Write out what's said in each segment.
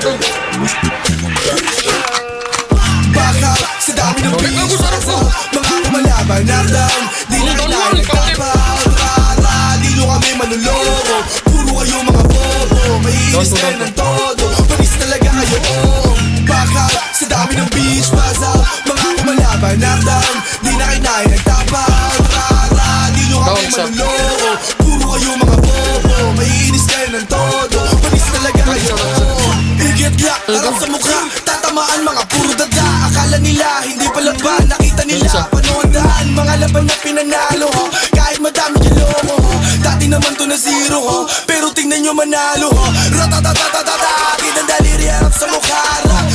don't. Baka sa dami ng beach Pasaw, mga kumalaban Nardan, di na kinain nagtapaw Rara, di nyo kami manuloko Puro kayo mga bobo Maiinis kayo ng todo Panis talaga kayo, oh. Baka sa dami ng beach Pasaw, mga kumalaban Nardan, di na kinain nagtapaw Rara, di nyo kami manuloko Puro kayo mga bobo Maiinis kayo ng todo Panis talaga kayo, oh. Igit glak, harap sa mukha Tatamaan mga puro dada Akala nila hindi pa laban Nakita nila panoodaan Mga laban na pinanalo ho Kahit madami yung loko ho Dati naman to na zero ho Pero tingnan nyo manalo ho Ratatatatata Kitang daliri harap sa mukha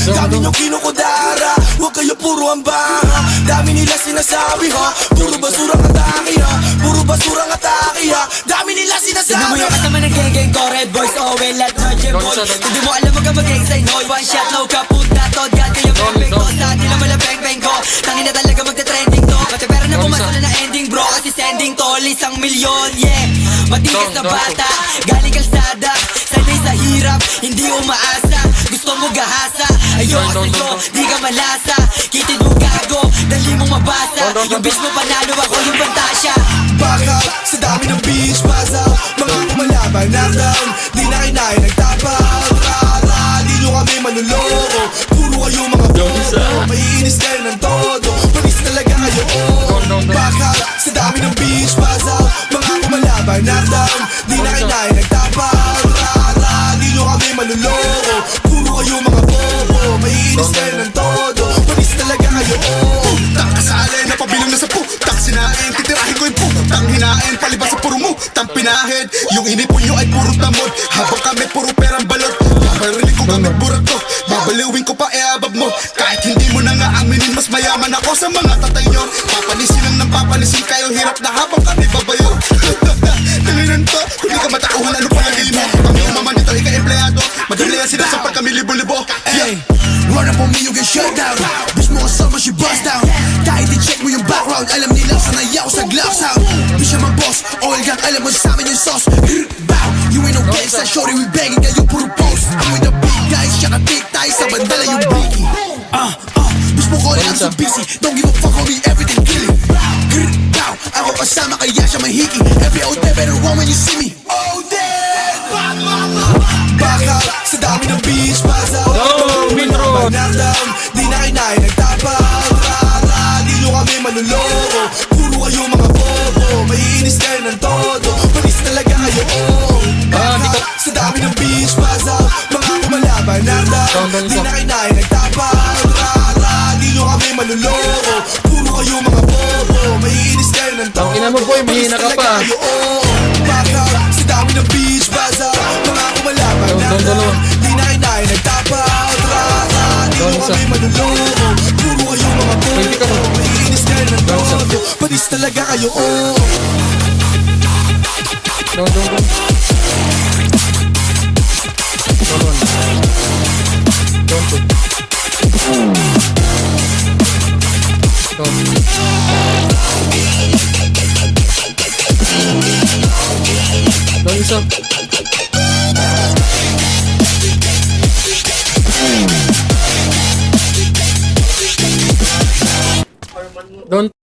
Dami nyo kinukudara Huwag kayo puro ang banga Dami nila sinasabi ho Puro basurang atake ha Puro basurang atake ha Dami nila sinasabi. Tignan mo yung kasama ng geng-geng ko Red Boys, Owen, at Roger Boy. Hindi mo alam ka mag-excited hoy. One shot, no kaput na tod. God kayo beng-beng ko. Sa atin naman ang beng-beng ko. Tangin na talaga magta-trending to. Pati pera na pumasok na ending bro. Kasi sending tol, 1,000,000 yeah. Matigas na bata, galing kalsada. Sanay sa hirap, hindi umaasa. Gusto mo gahasa, ayoko sa'yo, di ka malasa. Kitid mo gago, dali mong mabasa. Yung bitch mo panalo, ako yung pantasya. Baka sa dami ng beach Pasaw, mga kumalaban Nardan, di na kinain nagtapaw Rara, di nyo kami manuloko Puro kayo mga bobo Maiinis kayo ng todo Panis talaga kayo, oh. Baka sa dami ng beach Pasaw, mga kumalaban Nardan, di na kinain nagtapaw Rara, di nyo kami manuloko Puro kayo mga bobo Maiinis kayo ng todo Panis talaga kayo, oh. Tang kasali na pabilang na sa po Tang sinain, titirahin ko yung po Tang hinain, palibas sa puro mo Tang pinahid, yung inipon nyo ay puro tamod Habang kami puro perang balot Babariling ko gamit burat ko Babaliwin ko pa eabab mo Kahit hindi mo na nga aminin Mas mayaman ako sa mga tatay nyo Papanisin lang ng papanisin kayo Hirap na habang kami babayo Tanginan to, kung di ka matauhan Ano pa nagili mo? Kami umaman dito, ika-empleyado Madali yan sinasapag kami libo-libo. Hey, run up on me, you get shut down. Bitch mo kasama, she bust down. Kahit i-check mo yung background, alam nila sanay ako sa gloves out. Bitch, I'm a boss, oil gun, alam mo sa amin yung sauce. Bow, you ain't no gangsta, shorty, we banging, kayo puro post. I'm with the big guys, tsaka take tayo sa bandala yung biggie. Bitch mo ko lang so busy, don't give a fuck on me, everything killing. Bow, ako kasama, kaya siya mahiki. Every old day better run when you see me. Oh, dead! Baka sa dami ng beach Pasaw, Nardan, di na kinain nagtapaw Rara, di nyo kami manuloko Puro kayo mga bobo Maiinis kayo ng todo Panis talaga kayo, oh. Baka sa dami ng beach Pasaw, mga kumalaban Nardan, di na kinain nagtapaw Rara, di nyo kami manuloko Puro kayo mga bobo Maiinis kayo ng todo Ina mo boy, mahina ka pa. Baka sa dami ng beach Pasaw, mga kumalaban Nardan, di na kinain nagtapaw Rara, di nyo kami manuloko Puro kayo mga bobo Maiinis kayo ng todo Panis talaga kayo, oh. Don't isa. Don't